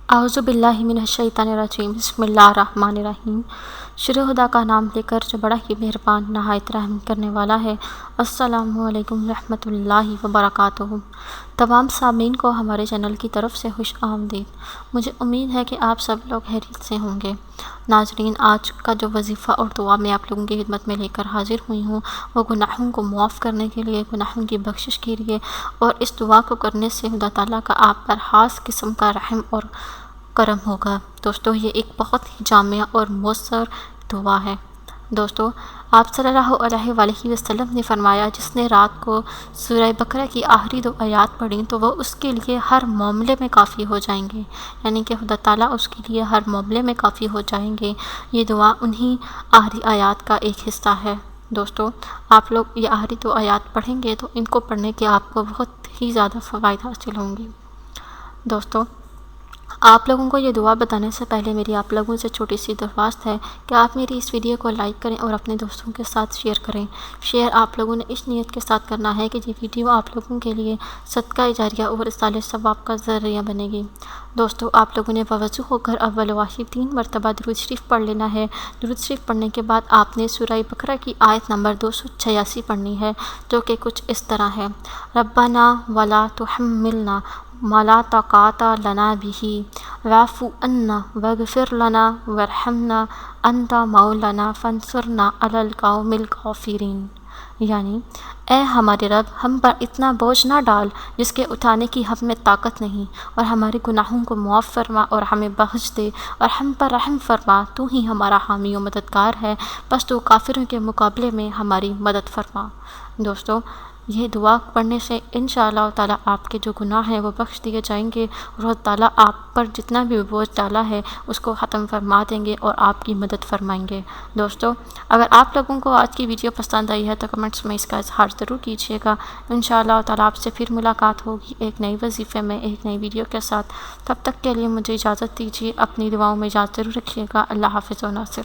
اعوذ باللہ من الشیطان الرجیم بسم اللہ الرحمن الرحیم۔ شروع خدا کا نام لے کر جو بڑا ہی مہربان نہایت رحم کرنے والا ہے۔ السلام علیکم رحمۃ اللہ وبرکاتہ۔ تمام سامعین کو ہمارے چینل کی طرف سے خوش آمدید۔ مجھے امید ہے کہ آپ سب لوگ خیریت سے ہوں گے۔ ناظرین، آج کا جو وظیفہ اور دعا میں آپ لوگوں کی خدمت میں لے کر حاضر ہوئی ہوں وہ گناہوں کو معاف کرنے کے لیے، گناہوں کی بخشش کے لیے، اور اس دعا کو کرنے سے خدا تعالیٰ کا آپ پر خاص قسم کا رحم اور کرم ہوگا۔ دوستو، یہ ایک بہت ہی جامع اور مؤثر دعا ہے۔ دوستو، آپ صلی اللہ علیہ وآلہ وسلم نے فرمایا، جس نے رات کو سورہ بقرہ کی آخری 2 آیات پڑھیں تو وہ اس کے لیے ہر معاملے میں کافی ہو جائیں گے، یعنی کہ خدا تعالیٰ اس کے لیے ہر معاملے میں کافی ہو جائیں گے۔ یہ دعا انہی آخری آیات کا ایک حصہ ہے۔ دوستو، آپ لوگ یہ آخری 2 آیات پڑھیں گے تو ان کو پڑھنے کے آپ کو بہت ہی زیادہ فوائد حاصل ہوں گے۔ دوستو، آپ لوگوں کو یہ دعا بتانے سے پہلے میری آپ لوگوں سے چھوٹی سی درخواست ہے کہ آپ میری اس ویڈیو کو لائک کریں اور اپنے دوستوں کے ساتھ شیئر کریں۔ شیئر آپ لوگوں نے اس نیت کے ساتھ کرنا ہے کہ یہ ویڈیو آپ لوگوں کے لیے صدقہ جاریہ اور ایصال ثواب کا ذریعہ بنے گی۔ دوستو، آپ لوگوں نے باوضو ہو کر اول واحد 3 مرتبہ درود شریف پڑھ لینا ہے۔ درود شریف پڑھنے کے بعد آپ نے سورہ بقرہ کی آیت نمبر 286 پڑھنی ہے، جو کہ کچھ اس طرح ہے: ربنا ولا تحملنا ما لا طاقت لنا به واعف عنا واغفر لنا وارحمنا انت مولانا فانصرنا علی القوم الکافرین، یعنی اے ہمارے رب، ہم پر اتنا بوجھ نہ ڈال جس کے اٹھانے کی ہم میں طاقت نہیں، اور ہمارے گناہوں کو معاف فرما اور ہمیں بخش دے، اور ہم پر رحم فرما، تو ہی ہمارا حامی و مددگار ہے، بس تو کافروں کے مقابلے میں ہماری مدد فرما۔ دوستو، یہ دعا پڑھنے سے انشاءاللہ تعالیٰ آپ کے جو گناہ ہیں وہ بخش دیے جائیں گے، اور اللہ تعالیٰ آپ پر جتنا بھی بوجھ ڈالا ہے اس کو ختم فرما دیں گے اور آپ کی مدد فرمائیں گے۔ دوستو، اگر آپ لوگوں کو آج کی ویڈیو پسند آئی ہے تو کمنٹس میں اس کا اظہار ضرور کیجیے گا۔ انشاءاللہ تعالیٰ آپ سے پھر ملاقات ہوگی ایک نئی وظیفے میں، ایک نئی ویڈیو کے ساتھ۔ تب تک کے لیے مجھے اجازت دیجیے، اپنی دعاؤں میں یاد ضرور رکھیے گا۔ اللہ حافظ و ناصر۔